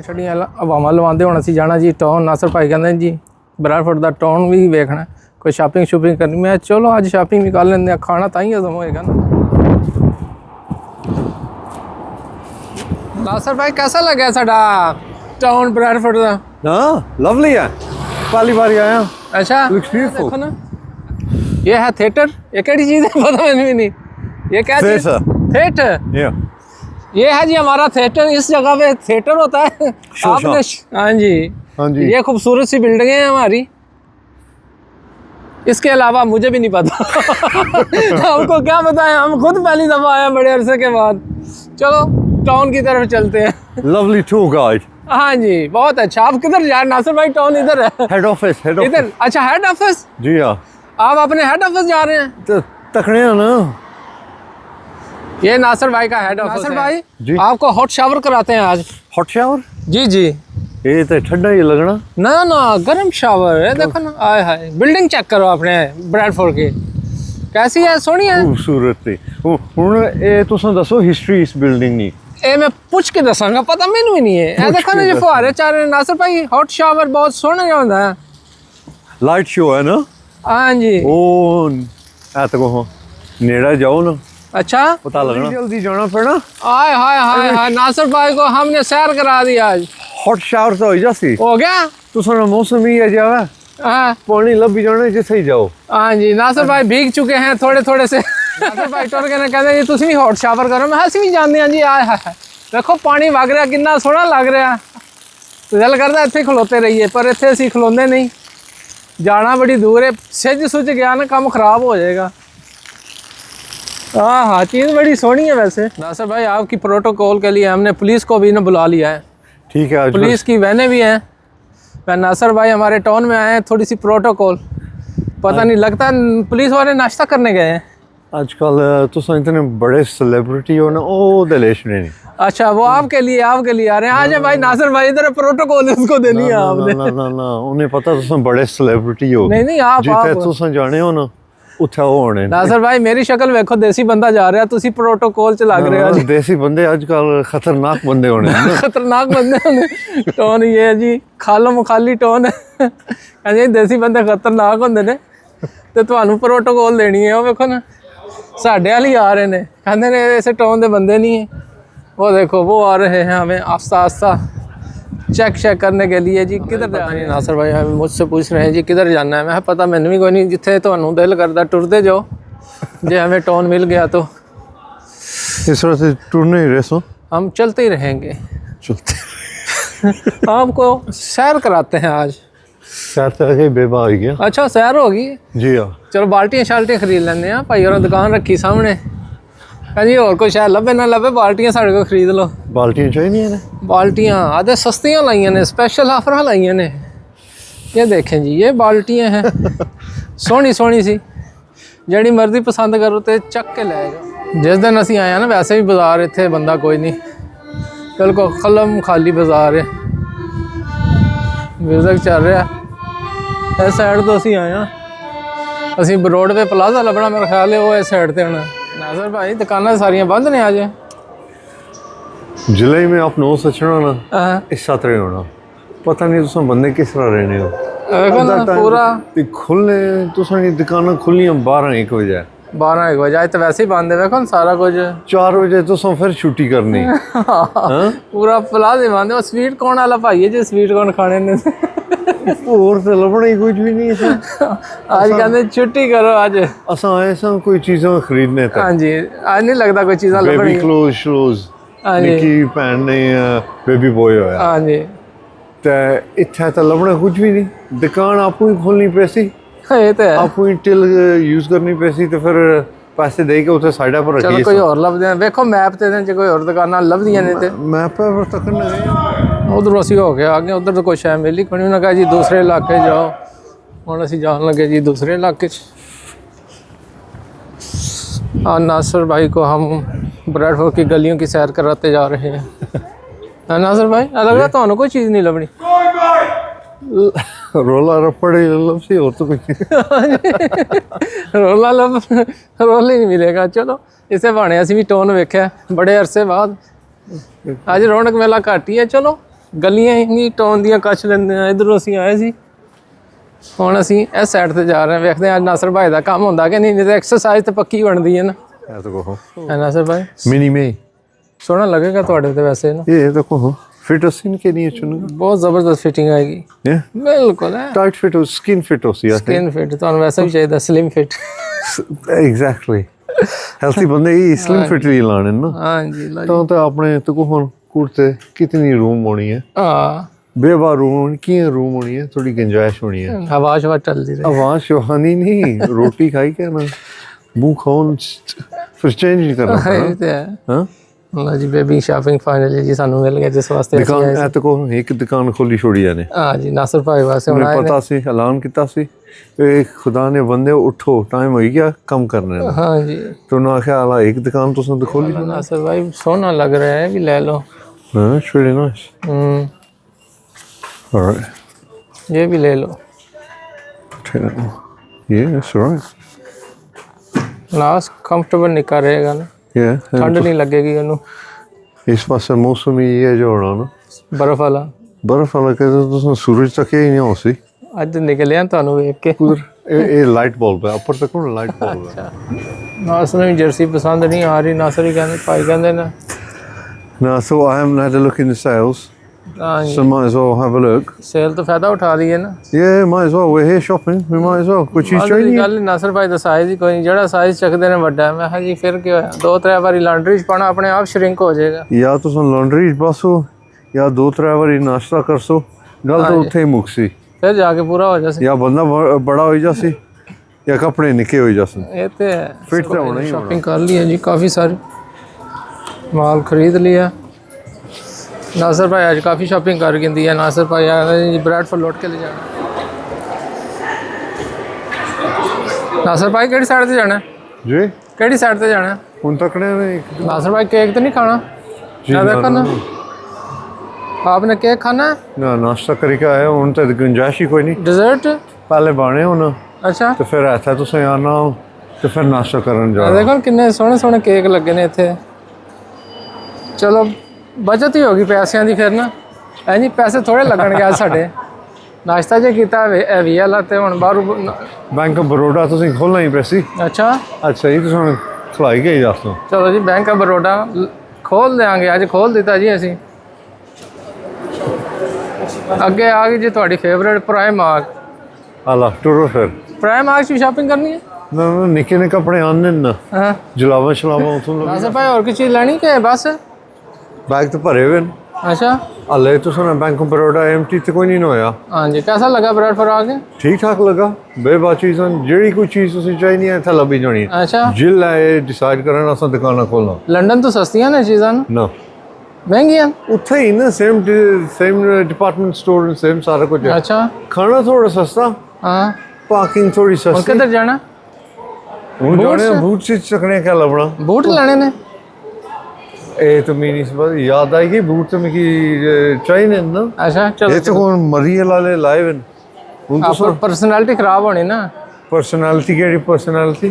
ਛੜੀਆਂ ਹਵਾਵਾਂ ਲਵਾਉਂਦੇ ਹੁਣ ਅਸੀਂ ਜਾਣਾ ਜੀ ਟਾਊਨ। ਨਾਸਰ ਭਾਈ ਕਹਿੰਦੇ ਜੀ ਬਰਾਡਫੋਰਡ ਦਾ ਟਾਊਨ ਵੀ ਵੇਖਣਾ ਕੋਈ ਸ਼ਾਪਿੰਗ ਕਰਨੀ। ਮੈਂ ਚਲੋ ਅੱਜ ਸ਼ਾਪਿੰਗ ਵੀ ਕਰ ਲੈਂਦੇ ਆ ਖਾਣਾ ਤਾਂ ਹੀ ਹਜ਼ਮ ਹੋਏਗਾ ਨਾ। ਨਾਸਰ ਭਾਈ कैसा लगा ਸਾਡਾ ਟਾਊਨ ਬਰਾਡਫੋਰਡ ਦਾ।
हाँ लवली है पहली बार आया
अच्छा
Looks beautiful.
देखो ना ये है थिएटर। ये कैसी चीज़ है पता मैंने भी नहीं। ये क्या चीज़ थिएटर।
yeah
ये है जी हमारा थिएटर। इस जगह पे थिएटर होता है। आपने हाँ जी
हाँ जी
ये खूबसूरत सी बिल्डिंगें हैं हमारी। इसके अलावा मुझे भी नहीं पता। हमको क्या पता है। हम खुद पहली दफ़ा आए हैं बड़े अरसे के बाद। चलो टाउन की तरफ चलते हैं।
लवली टूर गाइड
हाँ जी बहुत अच्छा। आप किधर जा रहे हैं नासिर भाई। टाउन इधर है
हेड ऑफिस
इधर। अच्छा हेड ऑफिस।
जी हाँ
आप अपने हेड ऑफिस जा रहे हैं?
तो तकड़े हो ना।
ये नासिर भाई का हेड ऑफिस। नासिर भाई
जी।
आपको हॉट शावर कराते हैं आज।
Hot shower?
जी जी।
ये तो ठंडा ही लगना।
ना ना गर्म शावर है, देखो ना। आय हाय, बिल्डिंग चेक करो अपने ब्रैडफोर्ड की, कैसी है? सोहनी है,
खूबसूरत थी। हुण ये तुसां दसो हिस्ट्री इस बिल्डिंग दी।
ए मैं पूछ के दसांगा, पता मैनू ही नहीं है। ए देखो ना ये फुहारे चार रहे। नासिर भाई हॉट शावर बहुत सोहना जिहा हुंदा है।
लाइट शो है ना?
हाँ जी।
ओ ऐ तो कहो नेड़ा जाओ ना,
अच्छा
पता लगना। जल्दी जाना पड़ना।
आय हाय हाय हाय, नासिर भाई को हमने सैर करा दी आज।
हॉट शावर तो हो जासी।
हो गया?
तुसां दा मौसम ही अजा है,
हाँ
पानी लभी जाना जिथे ही जाओ।
हाँ जी। नासिर भाई भीग चुके हैं थोड़े थोड़े से। नासिर भाई टुर के कहते जी तुसीं भी हॉट शावर करो। मैं ਅਸੀਂ ਵੀ ਜਾਂਦੇ ਹਾਂ ਜੀ। आय हाय देखो पानी वग रहा, कितना सोहना लग रहा। दिल करता ਇੱਥੇ खलोते रहिए, पर ਇੱਥੇ ਅਸੀਂ खलोंदे नहीं। जाना बड़ी दूर है, सिज सुज गया ना काम खराब हो जाएगा। हाँ हाँ, चीज़ बड़ी सोहनी है वैसे। नासिर भाई आपकी प्रोटोकॉल के लिए हमने पुलिस को भी ना बुला लिया है।
ठीक है।
पुलिस की वैनें भी हैं। मैं नासिर भाई हमारे टाउन में आए हैं, थोड़ी सी प्रोटोकॉल पता नहीं लगता पुलिस वाले नाश्ता करने गए हैं।
आजकल तुसां इतने बड़े सेलिब्रिटी हो ना, ओ दलेश नहीं।
अच्छा वो आपके लिए आ रहे हैं। आज भाई नासिर भाई इधर प्रोटोकॉल उसको देनी है आपने।
ना ना ना, उन्हें पता तुसां बड़े सेलिब्रिटी हो।
नहीं आप
जिथे तुसां जाने हो ना उत्थे ओ होने।
नासिर भाई मेरी शक्ल देखो, देसी बंदा जा रहा, तुसी प्रोटोकॉल च लग रहे हो।
देसी बंदे आजकल खतरनाक बंदे होने।
खतरनाक बंदे होने। टोन ये है जी, खालो मुखाली टोन है। कहते देसी बंदे खतरनाक होंदे ने ते तुहानू प्रोटोकॉल देनी है। वो देखो ना साढ़े वाल ही आ रहे हैं, कहते ने ऐसे टोन के बंदे नहीं है। वो देखो वो आ रहे हैं हमें आस्ता आस्ता चेक करने के लिए। जी किधर जा रहे हैं? नासिर भाई हमें मुझसे पूछ रहे हैं जी किधर जाना है। मैं पता मैंने भी कोई नहीं, जिथे तुहानू दिल करता टुरदे जाओ, जे हमें टोन मिल गया तो
इस तरह से टूरने ही रेसो
हम चलते ही रहेंगे।
चलते।
आपको सैर कराते हैं आज।
सैर तो बेबा हो गया।
अच्छा सैर होगी
जी हाँ।
चलो बाल्टियां शाल्टियां खरीद लेंगे। हाँ भाई और दुकान रखी सामने, हाँ जी और कोई शायद लभे ना लभे बाल्टियां साढ़े को खरीद लो।
बाल्टियां चाहिए ने?
बाल्टियां आधे सस्तियां लाइया ने, स्पेशल ऑफर लाइया ने। ये देखें जी ये बाल्टियां हैं सोहनी सोहनी सी, जड़ी मर्जी पसंद करो तो चक के ले जाओ। जिस दिन असी आए ना वैसे भी बाजार इत्थे बंदा कोई नहीं, बिल्कुल खलम खाली बाजार है। म्यूजिक चल रहा है। इस साइड तो असी आए हाँ, असी रोड पे प्लाजा लभना मेरा ख्याल है, वो इस साइड ते होना। नासिर भाई दुकाना सारियां बंद ने आज।
जिले में आप नो सचना ना इस सातरे होना, पता नहीं तुम बंदे किस तरह रहने हो।
पूरा
खुलने तुसां दी दुकानां खुलियां 12-1 बजे,
12-1 बजे। आज तो वैसे ही बंद है देखो सारा कुछ।
4 बजे तुसां फिर छुट्टी करनी।
पूरा प्लाजे बंद है। स्वीट कौन वाला भाई है जी, स्वीट कौन खाने ने।
और तो लभना ही कुछ भी नहीं है।
आज कहते छुट्टी करो आज।
असा आए सा कोई चीज़ां खरीदने तक।
हाँ जी आज नहीं लगता कोई चीज़ां लभनी।
बेबी क्लोज शोज
हाँ जी।
निकी भैन ने बेबी बॉय होया
हाँ जी।
ते इत्थे तो लभना कुछ भी नहीं। दुकान आपू ही खोलनी पैसी,
ये तो है।
आपू ही टिल यूज करनी पैसी, तो फिर पैसे दे के उसे साइडा पर
चलो
रखिए।
कोई और लभदे हैं, देखो मैप ते जे कोई और दुकानां लभदियां ने ते
मैं पर तक नहीं।
उधर असी हो गया आगे, उधर तो कोई शायद मिली कोई। उन्होंने कहा जी दूसरे इलाके जाओ, हुण असी जान लगे जी दूसरे इलाके च। नासिर भाई को हम ब्रैडफोर्ड की गलियों की सैर कराते जा रहे हैं। नासिर भाई लग रहा तो कोई चीज़ नहीं लभनी।
रोला रपड़ लब से और तो कुछ
रोला लब रोल ही नहीं मिलेगा। चलो इसे बहाने असी भी टोन वेख्या बड़े अरसे बाद। अज रौनक मेला घट ही है। चलो गलियां ही टोन दियां कच लेंदे आ। इधरों असी आए सी, हुण असी इस साइड ते जा रहे हैं। वेखते हैं अज नासिर भाई का काम होंदा कि नहीं, तो एक्सरसाइज तो पक्की बनती है ना।
है तो कहो
नासिर भाई
मिनी में
सोहना लगेगा थोड़े ते वैसे ना।
ये तो कहो फिट स्किन के लिए चुनूंगा।
बहुत जबरदस्त फिटिंग आएगी। बिल्कुल है
टाइट फिट हो, स्किन फिट हो सी
स्किन फिट तो वैसे भी चाहिए, स्लिम फिट।
एग्जैक्टली हेल्थी बंदे ही स्लिम फिट ही लाने ना।
हाँ जी लो
तो अपने तो को हुन कुर्ते कितनी रूम होनी है,
हाँ
बेबा रूम की रूम होनी है, थोड़ी गुंजाइश होनी है।
हवा शवा चल रही है।
आवाज शहानी नहीं, रोटी खाई क्या ना मुंह खाओ फिर चेंज नहीं करना
ये तो है।
हाँ
लो जी बेबी शॉपिंग फाइनली जी सानू मिल गया जिस वास्ते ਅਸੀਂ
ਦੁਕਾਨ
ਆਏ ਸੀ।
ਇਹ ਤੇ ਕੋ ਇੱਕ ਦੁਕਾਨ ਖੋਲੀ ਛੋੜੀ ਨੇ
हाँ जी नासिर भाई वास्ते
ਮੈਨੂੰ
बनाए
ਪਤਾ ਸੀ ਐਲਾਨ ਕੀਤਾ ਸੀ ਇਹ ਖੁਦਾ ਨੇ ਬੰਦੇ ਉਠੋ ਟਾਈਮ ਹੋ ਗਿਆ ਕੰਮ ਕਰਨੇ ਦਾ
हाँ जी
तो ना आख्या आला एक दुकान तो उसने खोली थी।
नासिर भाई सोना लग रहा है भी ले लो।
हाँ it's really nice. Alright.
ये भी ले लो।
Take that one. Yeah, that's alright.
Last comfortable निका रहेगा ना,
Yeah.
ठंड नहीं लगेगी ਉਹਨੂੰ।
इस पासे मौसम ही ये जो होना ना
बर्फ वाला
बर्फ वाला कहते तो उसने सूरज तक ही नहीं हो सी
ਅੱਜ ਨਿਕਲਿਆ ਤੁਹਾਨੂੰ ਵੇਖ ਕੇ।
उधर ये लाइट बल्ब है ऊपर तक ना लाइट बल्ब है।
नासिर ਨੂੰ जर्सी पसंद नहीं आ रही। नासिर ही कहते भाई कहते ना
Now so I haven't had a look in the sales,
हाँ जी
so might as well have a look.
Sale ਤੋਂ ਫਾਇਦਾ ਉਠਾ ਲਈਏ ਨਾ।
Yeah, might as well. We're here shopping. We might as well. कुछ चीज चाहिए?
ਗੱਲ ਨਾਸਿਰ ਭਾਈ ਦਾ ਸਾਈਜ਼ ਹੀ ਕੋਈ ਨਹੀਂ, ਜਿਹੜਾ ਸਾਈਜ਼ ਚੱਕਦੇ ਨੇ ਵੱਡਾ ਹੈ। ਮੈਂ ਕਿਹਾ ਜੀ ਫਿਰ ਕੀ ਹੋਇਆ, 2-3 ਵਾਰੀ ਲਾਂਡਰੀ 'ਚ ਪਾਣਾ ਆਪਣੇ ਆਪ ਸ਼ਰਿੰਕ ਹੋ ਜਾਏਗਾ।
या तो सन लॉन्ड्री बसो या 2-3 बारी नाश्ता कर सो गल तो उत्थे ही मुकसी
ਫਿਰ ਜਾ ਕੇ ਪੂਰਾ ਹੋ ਜਾਸੇ।
या बंदा बड़ा हो जासी या कपड़े निके हो जासन
ਇਹ ਤੇ ਹੈ।
फिट तो होना ही होना।
शॉपिंग कर ली है जी, काफ़ी सारी माल खरीद लिया। नासिर भाई आज काफ़ी शॉपिंग कर गिनती है। नासिर भाई आया जी ब्रेड फॉर लोट के ले जाना। नासिर भाई केड़ी साइड से जाना है?
जी
केड़ी साइड से जाना है?
उन तकने में
नासिर भाई केक तो नहीं खाना?
जी
ना देखो ना, आपने केक खाना है?
ना नाश्ता करके आए उन तो गुंजाइश ही कोई नहीं।
डिजर्ट?
पहले बाने होना
अच्छा
तो फिर ऐसा तो से आना तो फिर नाश्ता करन
ਇਹ
जाना।
देखो किन्ने सोहने सोहने केक लगे ने इत्थे। चलो बचत ही होगी पैसों की फिर ना। है जी पैसे थोड़े लगन गए साढ़े। नाश्ता जो किया हैवी वाला तो हुण बाहरों
बैंक ऑफ बरोडा तो खोलना ही पैसी।
अच्छा
अच्छा जी तो खिलाई गई दसो।
चलो जी बैंक ऑफ बरोडा खोल देंगे, अज खोल दिता जी असी। अगे आ गई जी थोड़ी फेवरेट प्राइमार्क।
आला टुरो फिर
प्राइमार्क की शॉपिंग करनी है?
ना निके ने कपड़े आने ना
हाँ
जलावा शलावा उतों लगी
नासिर भाई और किसी चीज़ लेनी के बस?
बैग तो भरे हुए हैं।
अच्छा
हले तो सुना बैंक ऑफ बरोडा एम्प्टी तो कोई नहीं होया।
हाँ जी कैसा लगा ब्रेड फॉर आके?
ठीक ठाक लगा बेबा चीज़ां जेड़ी कोई चीज़ तुसीं चाहिए है इत्थे लभी जानी है।
अच्छा
जिल है डिसाइड करना असां दुकाना खोलना
लंडन तो सस्तियां ने चीज़ां ना,
ना
महंगियां?
उत्थे ही ना सेम डिपार्टमेंट स्टोर सेम सारा कुछ है।
अच्छा
खाना थोड़ा सस्ता
हाँ
पार्किंग थोड़ी
और
सस्ती।
किधर जाना?
हुण जाने बूट से चकने क्या लबना
बूट लेने ने?
ए तो मेरी इस बार याद आएगी बूट तो मिकी चाहिए ना।
अच्छा
ये
चलो
तो कौन मरियल वाले लाए हुए हुन तो
आप पर्सनालिटी खराब होनी ना।
पर्सनालिटी केड़ी पर्सनालिटी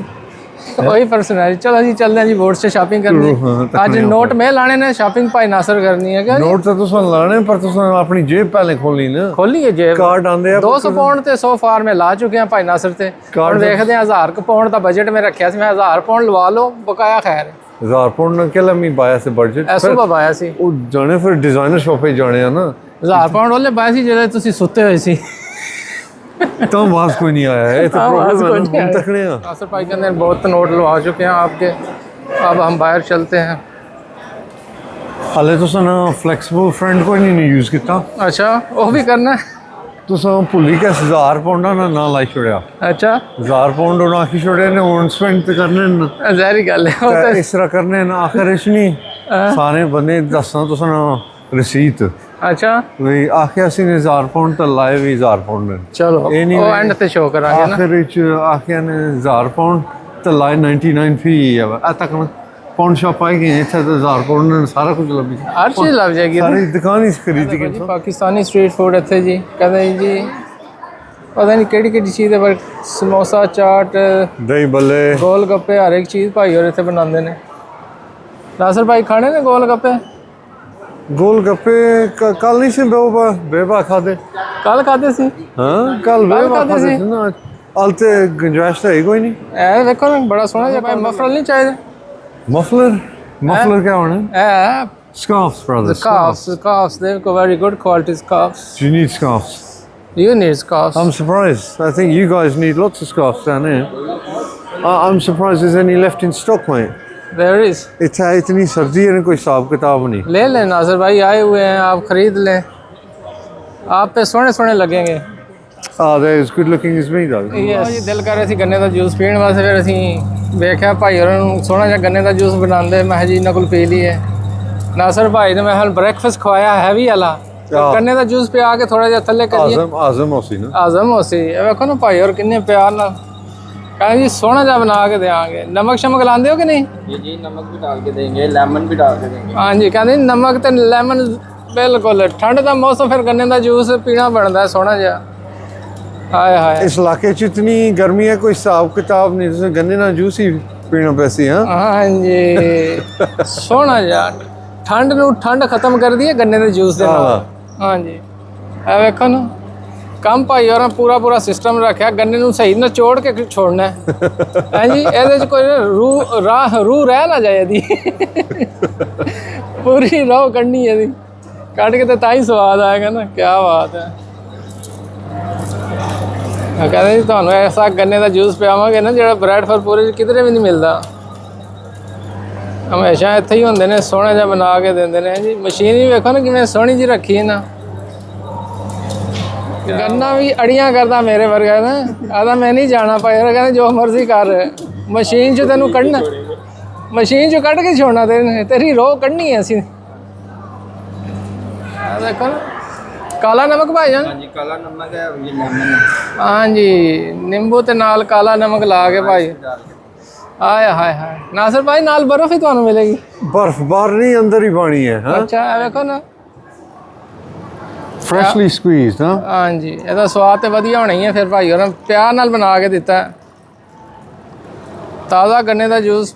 वही पर्सनालिटी। चलो जी चलते हैं जी बोर्ड से शॉपिंग करनी।
हाँ,
आज नोट में लाने ने शॉपिंग भाई नासिर करनी है क्या?
नोट तो तुसां लाने पर तुसां अपनी जेब पहले खोलनी ना।
खोली है जेब।
कार्ड आंदे
200 पाउंड ते सो फार में ला चुके हैं भाई नासिर ते।
कार्ड
ਹੁਣ ਦੇਖਦੇ ਹਾਂ 1000 ਪਾउंड ਦਾ ਬਜਟ ਮੈਂ ਰੱਖਿਆ ਸੀ। ਮੈਂ 1000 ਪਾउंड ਲਵਾ ਲਓ ਬਕਾਇਆ ਖੈਰ।
1000 पाउंड ना केला मी बाया से बजट
ਐਸੋ ਬਵਾਇਆ ਸੀ।
ਉਹ ਜਾਣੇ ਫਿਰ ਡਿਜ਼ਾਈਨਰ ਸ਼ਾਪੇ ਜਾਣੇ ਆ ਨਾ
1000 ਪਾउंड ਉਹਲੇ ਪਾਇਆ ਸੀ ਜਿਹੜੇ ਤੁਸੀਂ ਸੁੱਤੇ ਹੋਏ ਸੀ।
ਤਾਂ ਆਵਾਜ਼ ਕੋਈ ਨਹੀਂ ਆਇਆ ਇਹ ਤਾਂ
आवाज कोई
प्रॉब्लम
नहीं
है
आया।
तकने आ
नासिर भाई कहते हैं बहुत नोट लवा चुके हैं आपके, अब हम बाहर चलते हैं।
ਹਾਲੇ ਤੁਸੀਂ ਨਾ ਫਲੈਕਸੀਬਲ ਫਰੈਂਡ ਕੋਈ ਨਹੀਂ ਯੂਜ਼ ਕੀਤਾ।
अच्छा वो भी करना है?
ਤੁਸੀਂ ਭੁੱਲੀ ਕਿ 1000 ਪਾਉਂਡਾਂ ਨਾਲ ਲਾਈ ਛੋੜਿਆ।
अच्छा
1000 ਪਾਉਂਡ ਉਹਨਾਂ ਆਖੀ ਛੋੜੇ ਨੇ ਹੁਣ ਸਪੈਂਡ ਤੇ ਕਰਨੇ ਨੇ
ज़ाहिर गल है वो
ਤਾਂ
तो।
ਇਸ ਤਰ੍ਹਾਂ ਕਰਨੇ ਨੇ ਆਖਰ ਇਸ ਨਹੀਂ ਸਾਰੇ ਬੰਦੇ ਦੱਸਣਾ ਤੁਸੀਂ ਨਾ ਰਸੀਦ
अच्छा
ਵੀ ਆਖਿਆ ਸੀ 1000 ਪਾਉਂਡ ਤਾਂ ਲਾਏ ਵੀ 1000 ਪਾਉਂਡ ਨੇ
चलो
ਇਹ ਨਹੀਂ
वो एंड ते शो करांगे ना।
ਆਖਰ ਵਿੱਚ ਆਖਿਆ ਨੇ 1000 ਪਾਉਂਡ ਤਾਂ ਲਾਏ 99 ਫੀ ਆ ਤੱਕ ਪਾਉਂਡ ਸ਼ਾਪ ਆਈ ਗਈ ਇੱਥੇ ਤਾਂ 1000 ਪਾਉਂਡ ਨੇ ਸਾਰਾ ਕੁਝ ਲੱਭੀ
हर चीज़ लग जाएगी।
ਸਾਰੀ ਦੁਕਾਨ ਹੀ ਖਰੀਦੀ
जी,
ਗਈ।
पाकिस्तानी स्ट्रीट फूड इतने जी कहते हैं जी पता नहीं केड़ी केड़ी चीज़ है पर समोसा चाट
ਦਹੀਂ ਬੱਲੇ
गोल गप्पे हर एक चीज़ भाई और इतने बनाते हैं। नासिर भाई खाने ने गोल गप्पे?
ਗੋਲ ਗੱਪੇ ਕੱਲ ਨਹੀਂ ਸੀ ਬੇਬਾ ਖਾਦੇ।
कल खाते सी?
ਹਾਂ ਕੱਲ ਬੇਬਾ
ਖਾਧੇ
ਖਾਦੇ
ਸੀ।
ਸੀ ਨਾ ਹਾਲ ਤੇ ਗੁੰਜਾਇਸ਼ ਤਾਂ ਹੈ ਕੋਈ ਨਹੀਂ।
ए देखो ना बड़ा सोहना जिहा भाई मफरल नहीं चाहिए?
मफलर क्या होना
ए
scarves brother
scarves they've got very good quality scarves.
you need scarves
You need scarves.
I'm surprised I think you guys need lots of scarves down here I'm surprised there's any left in stock mate
There is.
इतना इतनी सर्दी है कोई हिसाब किताब नहीं
ले लें नासिर भाई आए हुए हैं आप खरीद लें, आप पे सोने सोने लगेंगे।
they're as good looking as me though
ਜੀ ਦਿਲ ਕਰ ਰਿਹਾ ਸੀ ਗੰਨੇ ਦਾ ਜੂਸ ਪੀਣ ਵਾਸਤੇ, ਫਿਰ ਅਸੀਂ ਵੇਖਿਆ ਭਾਈ ਹੋਰਾਂ ਨੂੰ ਸੋਹਣਾ ਜਿਹਾ ਗੰਨੇ ਦਾ ਜੂਸ ਬਣਾਉਂਦੇ, ਮੈਂ ਕਿਹਾ ਜੀ ਇਹਨਾਂ ਕੋਲ ਪੀ ਲਈਏ। नासर भाई ने मैं हाल ब्रेकफास्ट खवाया हैवी वाला गन्ने का जूस पिया के थोड़ा जिहा थल्ले करिए
आजम होसी ना
आजम होसी ਇਹ ਵੇਖੋ ਨਾ ਭਾਈ और किन्ने प्यार ਨਾਲ ਕਹਿੰਦੇ ਜੀ ਸੋਹਣਾ ਜਿਹਾ ਬਣਾ ਕੇ ਦੇਵਾਂਗੇ ਨਮਕ ਸ਼ਮਕ ਲਾਉਂਦੇ ਹੋ ਕਿ ਨਹੀਂ
जी जी नमक भी डाल के देंगे लेमन भी डाल के देंगे
ਹਾਂਜੀ ਕਹਿੰਦੇ ਨਮਕ ਤੇ ਲੈਮਨ ਬਿਲਕੁਲ ਠੰਡ ਦਾ ਮੌਸਮ ਫਿਰ ਗੰਨੇ ਦਾ ਜੂਸ ਪੀਣਾ ਬਣਦਾ ਸੋਹਣਾ ਜਿਹਾ ਹਾਏ ਹਾਏ
इस इलाके च इतनी गर्मी है कोई हिसाब किताब नहीं तुसें गन्ने ना जूस ही पीना पैसी हाँ
ਹਾਂਜੀ ਸੋਹਣਾ ਜਿਹਾ ਠੰਡ ਨੂੰ ਠੰਡ ਖਤਮ ਕਰਦੀ ਹੈ ਗੰਨੇ ਦੇ ਜੂਸ ਦੇ ਨਾਲ ਹਾਂਜੀ ਇਹ ਵੇਖੋ ਨਾ ਕੰਮ ਭਾਈ ਹੋਰਾਂ ਪੂਰਾ ਸਿਸਟਮ ਰੱਖਿਆ ਗੰਨੇ ਨੂੰ ਸਹੀ ਨਿਚੋੜ ਕੇ ਛੋੜਨਾ ਹੈ ਹਾਂਜੀ ਇਹਦੇ ਚ ਕੋਈ ਰੂਹ ਰਹਿ ਨਾ ਜਾਏ ਇਹਦੀ ਪੂਰੀ ਰੋਹ ਕੱਢਣੀ ਇਹਦੀ ਕੱਢ ਕੇ ਤਾਂ ਹੀ ਸਵਾਦ ਆਏਗਾ ਨਾ ਕੀ ਬਾਤ ਹੈ ਕਹਿੰਦੇ ਜੀ ਤੁਹਾਨੂੰ ਐਸਾ ਗੰਨੇ ਦਾ ਜੂਸ ਪਿਆਵਾਂਗੇ ਨਾ ਜਿਹੜਾ ਬਰੈਡਫੋਰਡ ਚ ਕਿਧਰੇ ਵੀ ਨਹੀਂ ਮਿਲਦਾ ਹਮੇਸ਼ਾ ਇੱਥੇ ਹੀ ਹੁੰਦੇ ਨੇ ਸੋਹਣਾ ਜਿਹਾ ਬਣਾ ਕੇ ਦਿੰਦੇ ਨੇ ਜੀ ਮਸ਼ੀਨ ਵੀ ਵੇਖੋ ਨਾ ਕਿਵੇਂ ਸੋਹਣੀ ਜੀ ਰੱਖੀ ਹੈ ਨਾ ਗੰਨਾ ਵੀ ਅੜੀਆਂ ਕਰਦਾ ਮੇਰੇ ਵਰਗਾ ਨਾ ਆਦਾ ਮੈਂ ਨਹੀਂ ਜਾਣਾ ਭਾਈ ਉਹ ਕਹਿੰਦੇ ਜੋ ਮਰਜ਼ੀ ਕਰ ਮਸ਼ੀਨ 'ਚ ਤੈਨੂੰ ਕੱਢਣਾ ਮਸ਼ੀਨ 'ਚੋਂ ਕੱਢ ਕੇ ਛੋੜਨਾ ਤੇਰੀ ਰੋਹ ਕੱਢਣੀ ਹੈ ਅਸੀਂ ਆ ਦੇਖੋ ਕਾਲਾ ਨਮਕ ਭਾਈ ਜਾਨ
हाँ जी काला नमक है ये लेमन है
ਹਾਂਜੀ ਨਿੰਬੂ ਤੇ ਨਾਲ ਕਾਲਾ ਨਮਕ ਲਾ ਕੇ ਭਾਈ ਆਏ ਹਾਏ ਹਾਏ ਨਾਸਰ ਭਾਈ ਨਾਲ ਬਰਫ਼ ਹੀ ਤੁਹਾਨੂੰ ਮਿਲੇਗੀ
बर्फ बाहर नहीं अंदर ही पानी है हाँ
ਅੱਛਾ ਇਹ ਵੇਖੋ ਨਾ
फ्रेशली स्क्वीज्ड हाँ
ਹਾਂਜੀ ਇਹਦਾ ਸਵਾਦ ਤੇ ਵਧੀਆ ਹੋਣਾ ਹੀ ਹੈ ਫਿਰ ਭਾਈ ਉਹਨਾਂ ਪਿਆਰ ਨਾਲ ਬਣਾ ਕੇ ਦਿੱਤਾ ਹੈ। ਤਾਜ਼ਾ ਗੰਨੇ ਦਾ ਜੂਸ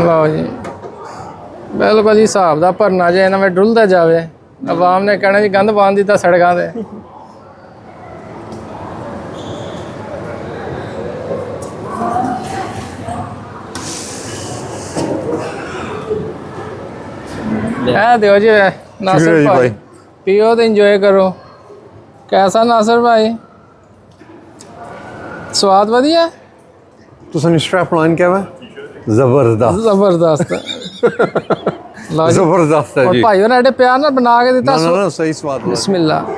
ਲਓ ਜੀ ਬਿਲਕੁਲ ਜੀ ਹਿਸਾਬ ਦਾ ਭਰਨਾ ਜੇ ਇਹਨਾਂ ਵਿੱਚ ਡੁੱਲਦਾ ਜਾਵੇ ਆਵਾਮ ਨੇ ਕਹਿਣਾ ਜੀ ਗੰਦ ਪਾਉਣ ਦਿੱਤਾ ਸੜਕਾਂ ਤੇ ਇਹ ਦਿਓ ਜੀ ਨਾਸਰ
ਜੀ
ਭਾਈ
ਭਾਈ।
ਪੀਓ ਤੇ ਇੰਜੋਏ ਕਰੋ कैसा नासर भाई स्वाद वधिया
तुसें स्ट्रैप लाइन क्या है जबरदस्त
जबरदस्त लो जी
जबरदस्त है
और
जी
भाई ने एडे प्यार नाल बना के दिता
ना ना सही स्वाद है।
बिस्मिल्लाह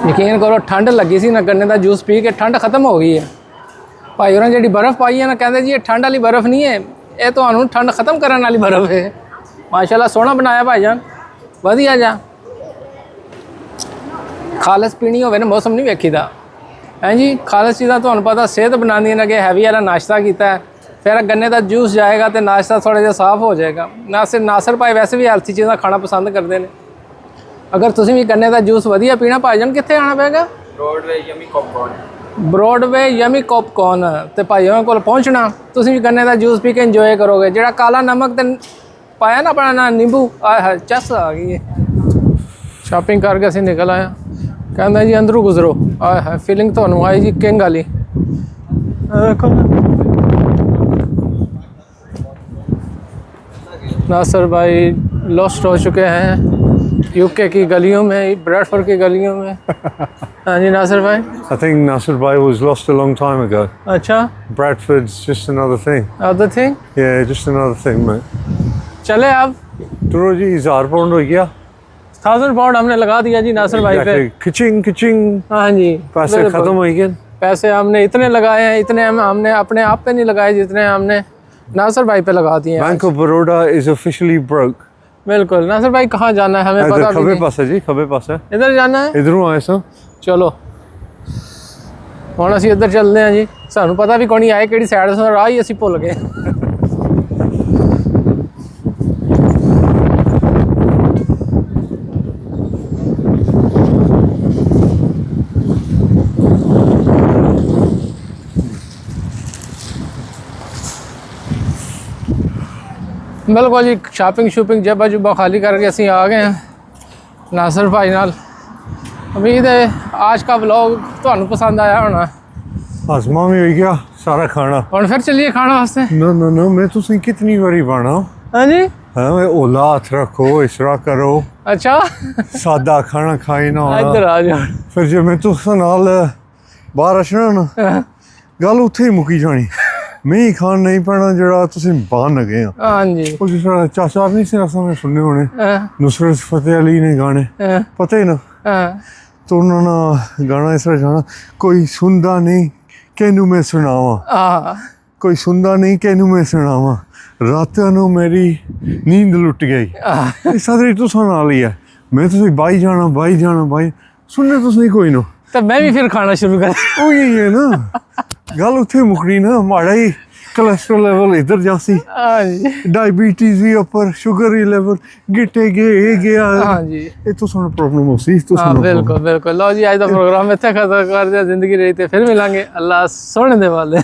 यकीन करो ठंड लगी सी ना गन्ने का जूस पी के ठंड खत्म हो गई है भाई होरें जिहड़ी बर्फ पाई है ना कहते जी ये ठंड वाली बर्फ नहीं है ये तुहानूं ठंड खत्म करने वाली बर्फ है माशाल्लाह सोहना बनाया भाईजान वधिया जा खालस पीनी होवे ना मौसम नहीं वेखीदा हैं जी खालस चीज़ां तुहानूं पता सेहत बनांदियां ने कि हैवी वाला नाश्ता कीता है फिर गन्ने का जूस जाएगा तो नाश्ता थोड़ा जिहा साफ हो जाएगा नासर भाई वैसे भी हैल्थी चीज़ां खाना पसंद करते हैं अगर तुसीं भी गन्ने का जूस वधिया पीना भाईजान कित्थे आना पेगा ब्रॉडवे यमी पॉपकॉर्न तो भाईओं को पहुँचना तुसीं भी गन्ने का जूस पी के इंजॉय करोगे जिहड़ा काला नमक ते पाया ना अपना ना नींबू आ चस आ गई है शॉपिंग करके असीं निकल आए कहंदा जी अंदरों गुजरो आए है फीलिंग तुहानूं आई जी किंग वाली देखो नासर भाई लॉस्ट हो चुके हैं यूके की गलियों में ब्रैडफोर्ड की गलियों में हाँ जी नासर भाई
I think Nasser Bhai was lost a long time ago.
अच्छा
Bradford's just another thing.
Other thing
Yeah, just another thing, mate.
चले अब
चलो जी 1000 पाउंड हो गया
1000 पाउंड हमने लगा दिया जी नासर भाई पे
किचिंग किचिंग
हाँ जी
पैसे
बिल्कुल।
खत्म हो गए
पैसे हमने इतने लगाए हैं इतने हमने अपने आप पे नहीं लगाए जितने हमने नासर भाई पे लगा दिए हैं
bank of Baroda is officially broke
बिल्कुल नासर भाई कहाँ जाना है हमें पता भी
खबे
नहीं
पास है जी खबे पास है
इधर जाना है
इधरों आए सो
चलो ਹੁਣ ਅਸੀਂ ਇੱਧਰ ਚੱਲਦੇ ਹਾਂ ਜੀ ਸਾਨੂੰ ਪਤਾ ਵੀ ਕੋਈ ਨਹੀਂ ਆਏ ਕਿਹੜੀ ਸਾਈਡ ਤੋਂ ਰਾਹ ਹੀ ਅਸੀਂ ਭੁੱਲ ਗਏ बिल्कुल जी शॉपिंग जब्बा जुब्बा खाली करके असी आ गए हैं नासर भाई नाल उम्मीद है आज का व्लॉग ਤੁਹਾਨੂੰ पसंद आया होना
आजमा में हो गया सारा खाना
और फिर चलिए खाना वास्ते
नो नो नो मैं तुसें कितनी बारी बाना
हाँ जी
हाँ मैं ओला हाथ रखो इसरा करो
अच्छा
सादा खाना खाई ना
इधर
होना
आ जाओ
फिर जो मैं तुसें नाल बाहर अचना ना गल उत्थे ही मुकी जानी मैं ही खान नहीं पैना जरा तुसें बाहर न गए
हाँ जी
ਉਹ ਜਿਸ ਤਰ੍ਹਾਂ ਚਾਚਾ ਨਹੀਂ ਸੀ ਰਸਮ में सुनने होने
हाँ,
नुसरत फतेह अली ने गाने
हाँ,
पता ही ना
हाँ,
तो उन्होंने गाना इस तरह जाना कोई सुनता नहीं ਕਿਹਨੂੰ ਮੈਂ ਸੁਣਾਵਾਂ,
ਹਾਂ
ਕੋਈ ਸੁਣਦਾ ਨਹੀਂ ਕਿਹਨੂੰ ਮੈਂ ਸੁਣਾਵਾਂ, ਰਾਤਾਂ ਨੂੰ ਮੇਰੀ ਨੀਂਦ ਲੁੱਟ ਗਈ। ਇਹ ਸਾਰੇ ਤੁਸਾਂ ਨਾਲ ਹੀ ਹੈ। ਮੈਂ ਤੁਸੀਂ ਬਾਈ ਜਾਣਾ ਬਾਈ ਸੁਣਨੇ ਤੁਸੀਂ ਕੋਈ ਨਾ।
ਤਾਂ ਮੈਂ ਵੀ ਫਿਰ ਖਾਣਾ ਸ਼ੁਰੂ ਕਰ
ਉਹੀ ਹੈ ਨਾ ਗੱਲ, ਉੱਥੇ ਮੁਕਣੀ ਨਾ। ਮਾੜਾ ਹੀ ਕੋਲੇਸਟ੍ਰੋਲ ਲੈਵਲ ਇੱਧਰ ਜਾਸੀ,
ਹਾਂਜੀ
ਡਾਇਬੀਟੀਜ਼ ਵੀ ਉੱਪਰ, ਸ਼ੂਗਰ ਹੀ ਲੈਵਲ ਗਿੱਟੇ ਗਏ ਇਹ ਗਿਆ।
ਹਾਂਜੀ
ਇਹ ਤੋਂ ਸਾਨੂੰ ਪ੍ਰੋਬਲਮ ਹੋ ਸੀ।
ਹਾਂ ਬਿਲਕੁਲ ਬਿਲकुल। ਲਓ ਜੀ ਅੱਜ ਦਾ ਪ੍ਰੋਗਰਾਮ ਇੱਥੇ ਖਤਮ ਕਰਦੇ ਹਾਂ। ਜ਼ਿੰਦਗੀ ਰਹੀ ਤੇ ਫਿਰ ਮਿਲਾਂਗੇ। ਅੱਲਾ ਸੋਹਣੇ ਦੇ ਵਾਲੇ।